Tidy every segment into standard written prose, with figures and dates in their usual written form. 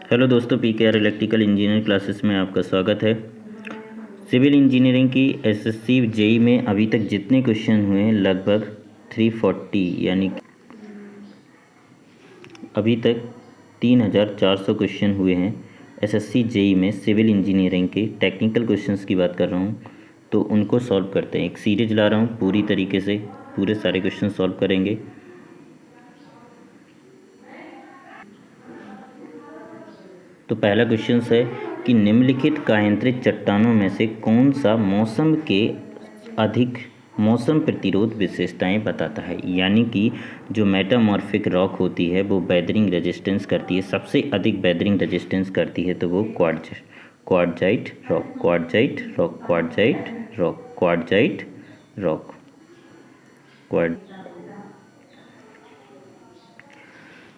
Hello दोस्तों, PKR electrical engineering classes में आपका स्वागत है। सिविल इंजीनियरिंग की एसएससी जेई में अभी तक जितने क्वेश्चन हुए हैं लगभग 340, यानी अभी तक 3400 क्वेश्चन हुए हैं एसएससी जेई में। सिविल इंजीनियरिंग के टेक्निकल क्वेश्चंस की बात कर रहा हूँ, तो उनको सॉल्व करते हैं। एक सीरीज ला रहा हूँ, पूरी तरीके से पूरे सारे क्वेश्चन सॉल्व करेंगे। तो पहला क्वेश्चन है कि निम्नलिखित कायांतरित चट्टानों में से कौन सा मौसम के अधिक मौसम प्रतिरोध विशेषताएं बताता है। यानी कि जो मेटामॉर्फिक रॉक होती है वो वेदरिंग रेजिस्टेंस करती है, सबसे अधिक वेदरिंग रेजिस्टेंस करती है, तो वो quartzite rock, quartzite rock, quartzite rock, quartzite rock, quart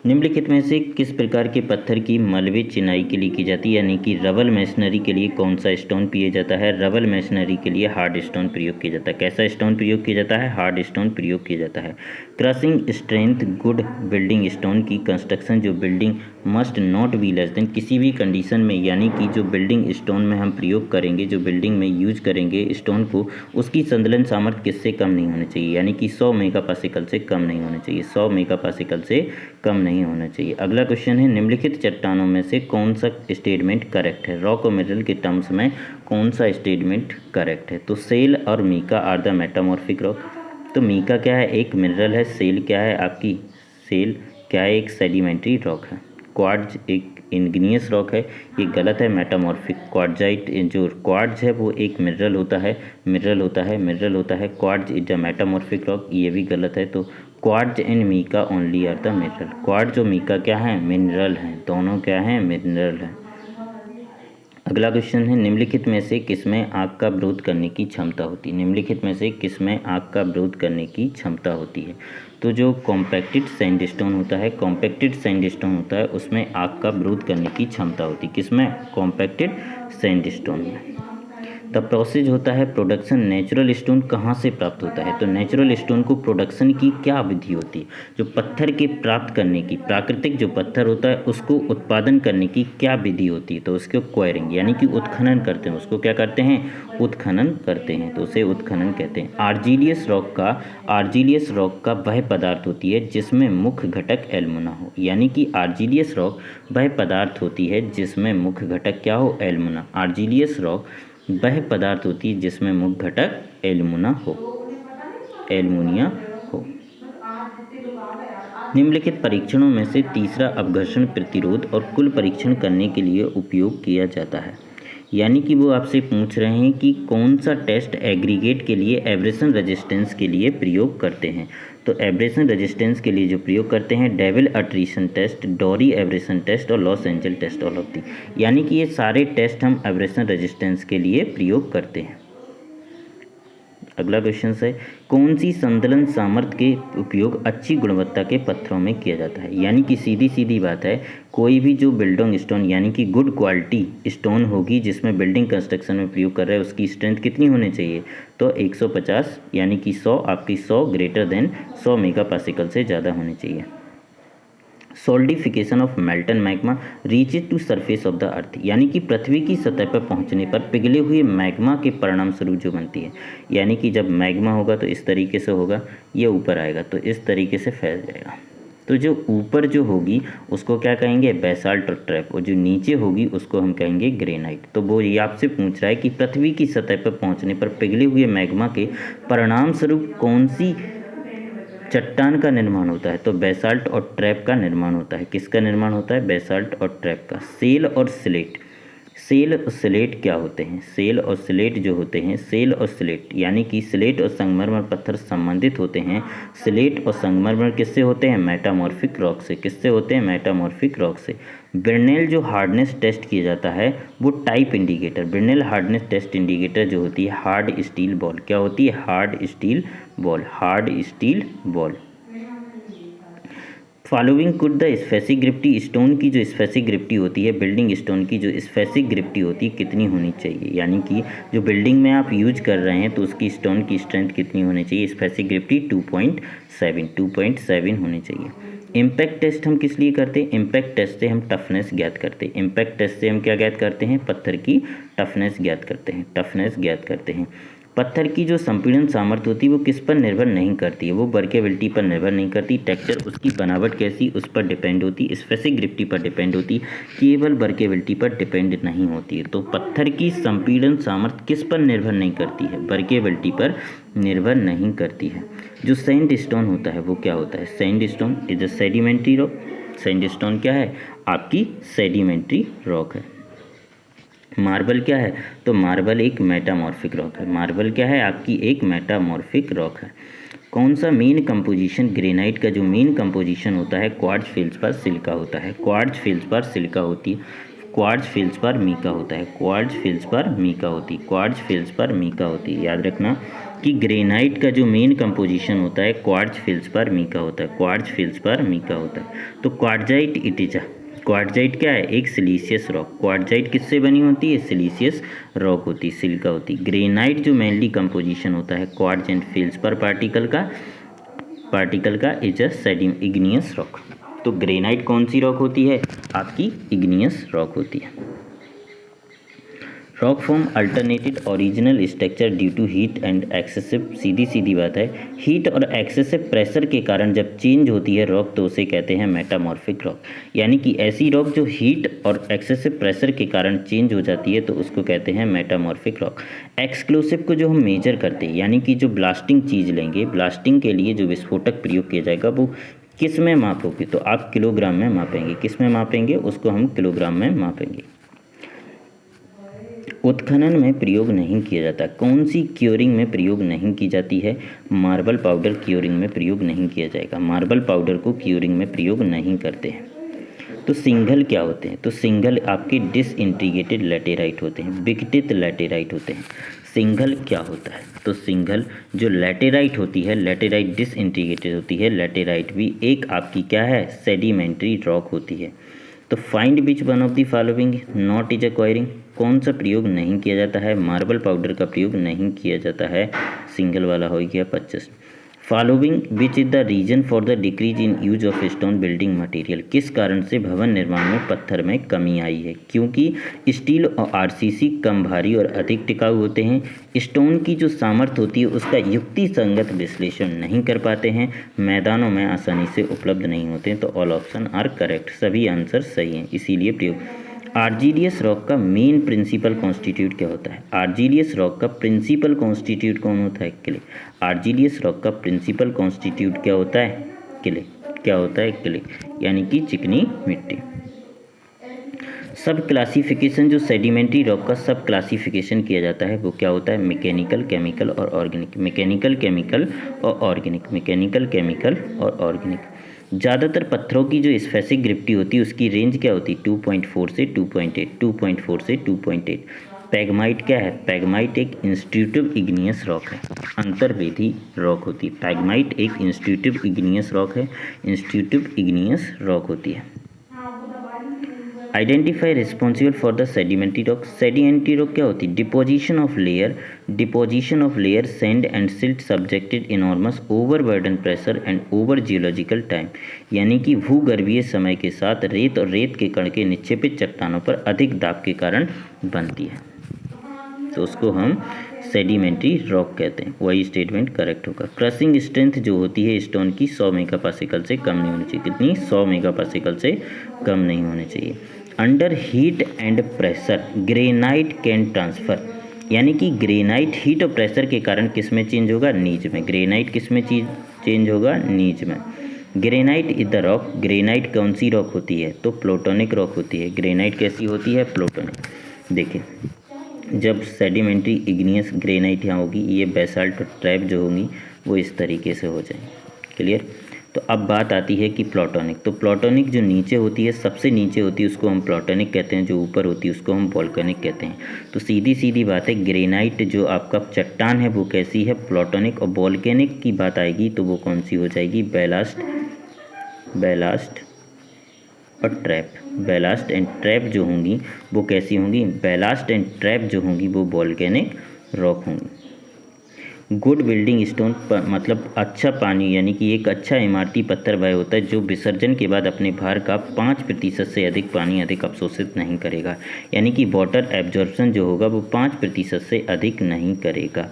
निम्नलिखित में से किस प्रकार के पत्थर की मलबे चिनाई के लिए की जाती है। यानी कि रबल मेसनरी के लिए कौन सा स्टोन पिया जाता है। रबल मेसनरी के लिए हार्ड स्टोन प्रयोग किया जाता है। कैसा स्टोन प्रयोग किया जाता है? हार्ड स्टोन प्रयोग किया जाता है। Crushing strength good building stone की कंस्ट्रक्शन जो building must not be less than, किसी भी कंडीशन में, यानी कि जो बिल्डिंग स्टोन में हम प्रयोग करेंगे, जो बिल्डिंग में यूज करेंगे स्टोन को, उसकी संदलन सामर्थ्य किससे कम नहीं होनी चाहिए। यानी कि 100 मेगापास्कल से कम नहीं होनी चाहिए, 100 मेगापास्कल से कम नहीं होना चाहिए। अगला क्वेश्चन है निम्नलिखित चट्टानों में से कौन सा स्टेटमेंट करेक्ट है। रॉक और मिनरल के टर्म्स में कौन सा स्टेटमेंट करेक्ट है। तो सेल और mica are the metamorphic rock. तो मीका क्या है? एक मिनरल है। सेल क्या है आपकी? सेल क्या है? एक सेडिमेंट्री रॉक है। क्वार्ट्ज एक इग्नियस रॉक है, ये गलत है। मेटामॉर्फिक क्वार्टजाइट जो क्वार्ट्ज है वो एक मिनरल होता है, मिनरल होता है, मिनरल होता है। Quartz is a metamorphic rock, ये भी गलत है। तो quartz and mica only are the mineral. Quartz और मीका क्या है? मिनरल हैं, दोनों क्या हैं? मिनरल हैं। अगला क्वेश्चन है निम्नलिखित में से किसमें आग का विरोध करने की क्षमता होती है। निम्नलिखित में से किसमें आग का विरोध करने की क्षमता होती है। तो जो कॉम्पैक्टेड सैंडस्टोन होता है, कॉम्पैक्टेड सैंडस्टोन होता है, उसमें आग का विरोध करने की क्षमता होती है। किसमें? कॉम्पैक्टेड सैंडस्टोन में। द प्रोसेस होता है प्रोडक्शन। नेचुरल स्टोन कहाँ से प्राप्त होता है। तो नेचुरल स्टोन को प्रोडक्शन की क्या विधि होती है? जो पत्थर के प्राप्त करने की, प्राकृतिक जो पत्थर होता है उसको उत्पादन करने की क्या विधि होती है। तो उसको क्वायरिंग, यानी कि उत्खनन करते हैं। उसको क्या करते हैं? उत्खनन करते हैं, तो उसे उत्खनन कहते हैं। आर्जिलियस रॉक का वह पदार्थ होती है जिसमें मुख्य घटक एल्मुना हो। यानी कि आर्जिलियस रॉक वह पदार्थ होती है जिसमें मुख्य घटक क्या हो? एल्मुना। आर्जिलियस रॉक वह पदार्थ होती है जिसमें मुख्य घटक एल्युमिना हो, एल्युमिनिया हो। निम्नलिखित परीक्षणों में से तीसरा अपघर्षण प्रतिरोध और कुल परीक्षण करने के लिए उपयोग किया जाता है। यानी कि वो आपसे पूछ रहे हैं कि कौन सा टेस्ट एग्रीगेट के लिए एब्रेशन रेजिस्टेंस के लिए प्रयोग करते हैं। तो एब्रेशन रेजिस्टेंस के लिए जो प्रयोग करते हैं, Deval attrition test, Dorry abrasion test और Los Angeles test, all of the. यानी कि ये सारे टेस्ट हम एब्रेशन रेजिस्टेंस के लिए प्रयोग करते हैं। अगला क्वेश्चन है कौन सी संदलन सामर्थ्य के उपयोग अच्छी गुणवत्ता के पत्थरों में किया जाता है। यानी कि सीधी सीधी बात है, कोई भी जो बिल्डिंग स्टोन यानी कि गुड क्वालिटी स्टोन होगी जिसमें बिल्डिंग कंस्ट्रक्शन में प्रयोग कर रहे हैं, उसकी स्ट्रेंथ कितनी होनी चाहिए। तो 150, यानी कि 100, आपकी 100 ग्रेटर देन 100 मेगापास्कल से ज़्यादा होनी चाहिए। Solidification of molten magma reaches to surface of the earth. यानी कि पृथ्वी की सतह पर पहुंचने पर पिघले हुए मैग्मा के परिणाम स्वरूप जो बनती है। यानी कि जब मैग्मा होगा तो इस तरीके से होगा, ये ऊपर आएगा तो इस तरीके से फैल जाएगा। तो जो ऊपर जो होगी उसको क्या कहेंगे? बेसाल्ट और ट्रैप, और जो नीचे होगी उसको हम कहेंगे ग्रेनाइट। तो वो ये आपसे पूछ रहा है कि पृथ्वी की सतह पर पहुंचने पर पिघले हुए मैग्मा के परिणाम स्वरूप कौन सी चट्टान का निर्माण होता है। तो बेसाल्ट और ट्रैप का निर्माण होता है। किसका निर्माण होता है? बेसाल्ट और ट्रैप का। सेल और स्लेट, सेल और स्लेट क्या होते हैं? सेल और स्लेट जो होते हैं, सेल और स्लेट यानी कि स्लेट और संगमरमर पत्थर संबंधित होते हैं। स्लेट और संगमरमर किससे होते हैं? मेटामॉर्फिक रॉक से। किससे होते हैं? मेटामॉर्फिक रॉक से। ब्रिनेल जो हार्डनेस टेस्ट किया जाता है वो type indicator, Brinell hardness test indicator जो होती है हार्ड स्टील बॉल, क्या होती है? Hard steel ball, hard steel ball. Following could the specific gravity, stone की जो स्पेसिक ग्रेविटी होती है, बिल्डिंग स्टोन की जो स्पेसिक ग्रेविटी होती है कितनी होनी चाहिए, यानी कि जो बिल्डिंग में आप यूज कर रहे हैं तो उसकी स्टोन की स्ट्रेंथ कितनी होनी चाहिए, स्पेसिक ग्रेविटी 2.7 होनी चाहिए। इम्पैक्ट टेस्ट हम किस लिए करते हैं, इम्पैक्ट टेस्ट से हम टफनेस ज्ञात करते हैं, इम्पैक्ट टेस्ट से हम क्या ज्ञात करते हैं, पत्थर की टफनेस ज्ञात करते हैं, टफनेस ज्ञात करते हैं। पत्थर की जो संपीड़न सामर्थ्य होती है वो किस पर निर्भर नहीं करती है, वो वर्केबिलिटी पर निर्भर नहीं करती, टेक्सचर उसकी बनावट कैसी उस पर डिपेंड होती, स्पेसिक ग्रेविटी पर डिपेंड होती, केवल वर्केबिलिटी पर डिपेंड नहीं होती है। तो पत्थर की संपीड़न सामर्थ्य किस पर निर्भर नहीं करती है, वर्केबिलिटी पर निर्भर नहीं करती है। जो सैंड स्टोन होता है वो क्या होता है, sand stone is a sedimentary rock. Sand stone क्या है, आपकी सेडिमेंट्री रॉक है। मार्बल क्या है, तो मार्बल एक मेटामॉर्फिक रॉक है, मार्बल क्या है, आपकी एक मेटामॉर्फिक रॉक है। कौन सा मेन कंपोजिशन, ग्रेनाइट का जो मेन कंपोजिशन होता है क्वार्ट्ज फेल्ड्सपार सिलिका होता है, क्वार्ट्ज फेल्ड्सपार सिलिका होती है, क्वार्ट्ज फेल्ड्सपार मीका होता है, क्वार्ट्ज फेल्ड्सपार मीका होती है, क्वार्ट्ज फेल्ड्सपार मीका होती है। याद रखना कि ग्रेनाइट का जो मेन कंपोजिशन होता है क्वार्ट्ज फेल्ड्सपार मीका होता है, क्वार्ट्ज फेल्ड्सपार मीका होता है। तो क्वार्ट्जाइट इट इज क्वार्ट्जाइट क्या है, एक सिलीसियस रॉक। क्वार्ट्जाइट किससे बनी होती है, सिलीसियस रॉक होती है, सिलिका होती है। ग्रेनाइट जो मेनली कंपोजिशन होता है क्वार्ट्ज एंड फेल्ड्सपार पार्टिकल का इज अ इग्नियस रॉक। तो ग्रेनाइट कौन सी रॉक होती है, आपकी इग्नियस रॉक होती है। Rock form alternated original structure due to heat and excessive, सीधी बात है, हीट और एक्सेसिव प्रेशर के कारण जब चेंज होती है रॉक तो उसे कहते हैं मेटामॉर्फिक रॉक। यानी कि ऐसी रॉक जो हीट और एक्सेसिव प्रेशर के कारण चेंज हो जाती है तो उसको कहते हैं मेटामॉर्फिक रॉक। एक्सक्लूसिव को जो हम मेजर करते हैं, यानी कि जो ब्लास्टिंग चीज़ लेंगे, ब्लास्टिंग के लिए जो विस्फोटक प्रयोग किया जाएगा वो किस में मापोगे, तो आप किलोग्राम में मापेंगे, किस में मापेंगे, उसको हम किलोग्राम में मापेंगे। उत्खनन में प्रयोग नहीं किया जाता, कौन सी क्योरिंग में प्रयोग नहीं की जाती है, मार्बल पाउडर क्योरिंग में प्रयोग नहीं किया जाएगा, मार्बल पाउडर को क्योरिंग में प्रयोग नहीं करते हैं। तो सिंगल क्या होते हैं, तो सिंगल आपके डिसइंटीग्रेटेड लैटेराइट होते हैं, विघटित लैटेराइट होते हैं। सिंगल क्या होता है, तो सिंगल जो लैटेराइट होती है, लैटेराइट डिसइंटीग्रेटेड होती है, लैटेराइट भी एक आपकी क्या है, सेडिमेंट्री रॉक होती है। तो find which one of the following not is acquiring, कौन सा प्रयोग नहीं किया जाता है, मार्बल पाउडर का प्रयोग नहीं किया जाता है, सिंगल वाला हो गया 25। Following which is the reason for the decrease in use of stone building material, किस कारण से भवन निर्माण में पत्थर में कमी आई है, क्योंकि स्टील और आरसीसी कम भारी और अधिक टिकाऊ होते हैं, स्टोन की जो सामर्थ्य होती है उसका युक्ति संगत विश्लेषण नहीं कर पाते हैं, मैदानों में आसानी से उपलब्ध नहीं होते हैं। तो ऑल ऑप्शन आर करेक्ट, सभी आंसर सही हैं, इसीलिए प्रयोग। आर्जिलियस रॉक का मेन प्रिंसिपल कॉन्स्टिट्यूट क्या होता है, आर्जिलियस रॉक का प्रिंसिपल कॉन्स्टिट्यूट कौन होता है, क्ले। आर्जिलियस रॉक का प्रिंसिपल कॉन्स्टिट्यूट क्या होता है, क्ले। क्या होता है, क्ले, यानी कि चिकनी मिट्टी। सब क्लासिफिकेशन, जो सेडिमेंट्री रॉक का सब क्लासिफिकेशन किया जाता है वो क्या होता है, मैकेनिकल, केमिकल और ऑर्गेनिक, मैकेनिकल, केमिकल और ऑर्गेनिक, मैकेनिकल, केमिकल और ऑर्गेनिक। ज़्यादातर पत्थरों की जो स्पेसिक ग्रेविटी होती है उसकी रेंज क्या होती है, 2.4 से 2.8, 2.4 से 2.8। पैगमाइट क्या है, पैगमाइट एक इंस्टीट्यूटिव इग्नियस रॉक है, अंतर्वेदी रॉक होती है, पैगमाइट एक इंस्टीट्यूटिव इग्नियस रॉक है, इंस्टीट्यूटिव इग्नियस रॉक होती है। Identify responsible for the sedimentary rock, sedimentary rock क्या होती है, deposition of layer sand and silt subjected enormous overburden pressure and over geological time, यानी कि भूगर्भीय समय के साथ रेत और रेत के कण के निक्षेपित चट्टानों पर अधिक दाब के कारण बनती है, तो उसको हम सेडिमेंट्री रॉक कहते हैं, वही स्टेटमेंट करेक्ट होगा। क्रशिंग स्ट्रेंथ जो होती है स्टोन की 100 मेगापास्कल से कम नहीं होनी चाहिए, कितनी, 100 मेगापास्कल से कम नहीं होनी चाहिए। Under heat and pressure granite can transfer, यानी कि ग्रेनाइट हीट और प्रेशर के कारण किस में चेंज होगा, नीच में, ग्रेनाइट किस में चेंज होगा, नीच में। Granite is the rock, granite कौन सी रॉक होती है, तो प्लूटोनिक रॉक होती है, ग्रेनाइट कैसी होती है, प्लूटोनिक। देखिए जब सेडिमेंट्री इग्नियस ग्रेनाइट यहाँ होगी, ये बेसाल्ट ट्रैप जो होंगी वो इस तरीके से हो जाएंगे, क्लियर। तो अब बात आती है कि प्लूटोनिक, तो प्लूटोनिक जो नीचे होती है, सबसे नीचे होती है उसको हम प्लूटोनिक कहते हैं, जो ऊपर होती है उसको हम वोल्केनिक कहते हैं। तो सीधी बात है, ग्रेनाइट जो आपका चट्टान है वो कैसी है, प्लूटोनिक, और वोल्केनिक की बात आएगी तो वो कौन सी हो जाएगी, बेलास्ट बैलास्ट और ट्रैप। बैलास्ट एंड ट्रैप जो होंगी वो कैसी होंगी? बैलास्ट एंड ट्रैप जो होंगी वो वोल्केनिक रॉक होंगी। गुड बिल्डिंग स्टोन मतलब अच्छा पानी यानी कि एक अच्छा इमारती पत्थर वह होता है जो विसर्जन के बाद अपने भार का 5% से अधिक पानी अधिक अवशोषित नहीं करेगा, यानी कि वाटर एब्जॉर्प्शन जो होगा वो 5% से अधिक नहीं करेगा।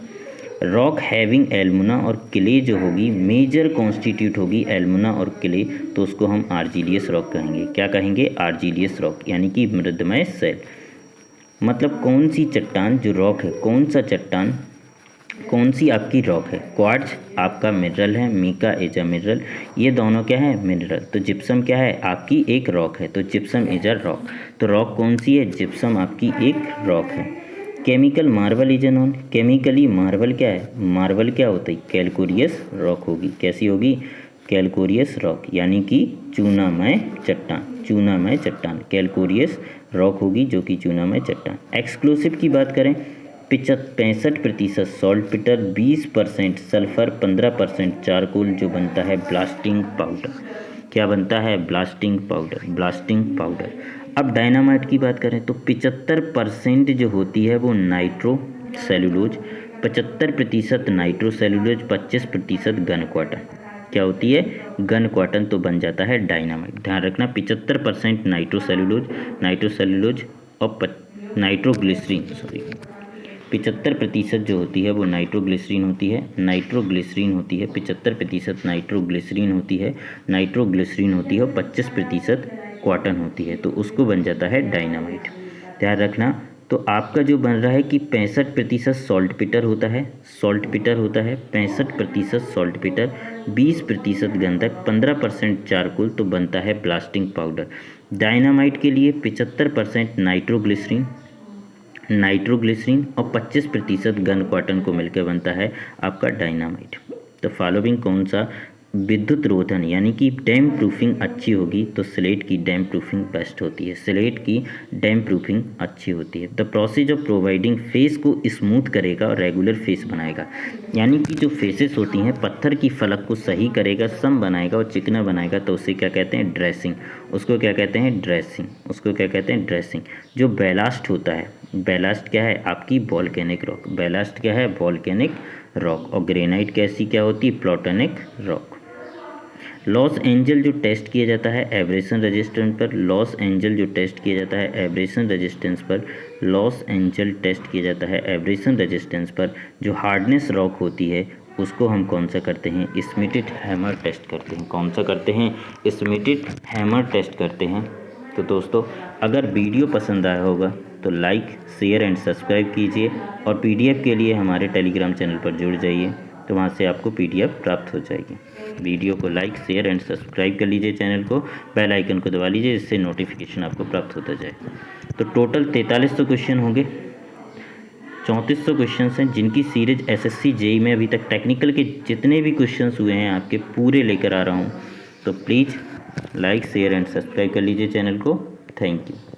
रॉक हैविंग एल्मुना और क्ले जो होगी मेजर कॉन्स्टिट्यूट होगी एल्मुना और क्ले, तो उसको हम आर्जिलियस रॉक कहेंगे। क्या कहेंगे? आर्जिलियस रॉक, यानी कि मृदमय शैल। मतलब कौन सी चट्टान जो रॉक है, कौन सा चट्टान, कौन सी आपकी रॉक है? क्वार्ट्ज आपका मिनरल है, मीका इज अ मिनरल, ये दोनों क्या है? मिनरल। तो जिप्सम क्या है? आपकी एक रॉक है, तो जिप्सम इज अ रॉक। तो रॉक कौन सी है? जिप्सम आपकी एक रॉक है। Chemical marble is non, chemically marble क्या है? मार्बल क्या होता है? कैलकोरियस रॉक होगी। कैसी होगी? कैलकोरियस रॉक, यानी कि चूनामय चट्टान। चूनामय चट्टान कैलकोरियस रॉक होगी जो कि चूनामय चट्टान। एक्सक्लूसिव की बात करें 65% सॉल्ट पिटर, 20% सल्फर, 15% चारकोल जो बनता है ब्लास्टिंग पाउडर। क्या बनता है? Blasting powder, blasting powder. अब डायनामाइट की बात करें तो 75% जो होती है वो nitrocellulose, 75% nitrocellulose, 25% gun cotton. क्या होती है? गन क्वाटन, तो बन जाता है डायनामाइट। ध्यान रखना 75% नाइट्रो सेलुलोज और नाइट्रोग्लिसरीन 75% जो होती है वो नाइट्रोग्लिसरीन होती है। 75% नाइट्रोग्लिसरीन होती है, नाइट्रोग्लिसरीन होती है और 25% क्वाटन होती है, तो उसको बन जाता है डायनामाइट। ध्यान रखना। तो आपका जो बन रहा है कि 65% सॉल्ट पिटर होता है, 65% सॉल्ट पिटर, 20% गंधक, 15% चारकोल, तो बनता है ब्लास्टिंग पाउडर। डायनामाइट के लिए 75% नाइट्रोग्लिसरीन और 25% गन क्वाटन को मिलकर बनता है आपका डायनामाइट। तो फॉलोइंग कौन सा विद्युत रोधन यानी कि डैम प्रूफिंग अच्छी होगी? तो स्लेट की डैम प्रूफिंग बेस्ट होती है, स्लेट की डैम प्रूफिंग अच्छी होती है। The process of providing face को स्मूथ करेगा और रेगुलर फेस बनाएगा, यानी कि जो फेसेस होती हैं पत्थर की फलक को सही करेगा, सम बनाएगा और चिकना बनाएगा, तो उसे क्या कहते हैं? ड्रेसिंग। उसको क्या कहते हैं? ड्रेसिंग। उसको क्या कहते हैं? ड्रेसिंग। जो बैलास्ट होता है, बैलास्ट क्या है? आपकी वॉल्केनिक रॉक। बैलास्ट क्या है? Volcanic rock. और ग्रेनाइट कैसी क्या होती है? Plutonic rock. लॉस एंजल जो टेस्ट किया जाता है एब्रेशन रेजिस्टेंस पर, लॉस एंजल जो टेस्ट किया जाता है एब्रेशन रेजिस्टेंस पर, लॉस एंजल टेस्ट किया जाता है एब्रेशन रेजिस्टेंस पर, जो हार्डनेस रॉक होती है उसको हम कौन सा करते हैं? स्मिटेड हैमर टेस्ट करते हैं। कौन सा करते हैं? स्मिटेड हैमर टेस्ट करते हैं। तो दोस्तों अगर वीडियो पसंद आया होगा तो लाइक शेयर एंड सब्सक्राइब कीजिए और पीडीएफ के लिए हमारे टेलीग्राम चैनल पर जुड़ जाइए, तो वहाँ से आपको पीडीएफ प्राप्त हो जाएगी। वीडियो को लाइक शेयर एंड सब्सक्राइब कर लीजिए, चैनल को बेल आइकन को दबा लीजिए जिससे नोटिफिकेशन आपको प्राप्त होता जाए। तो टोटल 4300 क्वेश्चन होंगे, 3400 क्वेश्चन हैं जिनकी सीरीज एसएससी जेई में अभी तक टेक्निकल के जितने भी क्वेश्चन हुए हैं आपके पूरे लेकर आ रहा हूँ। तो please like share and subscribe कर लीजिए चैनल को। Thank you.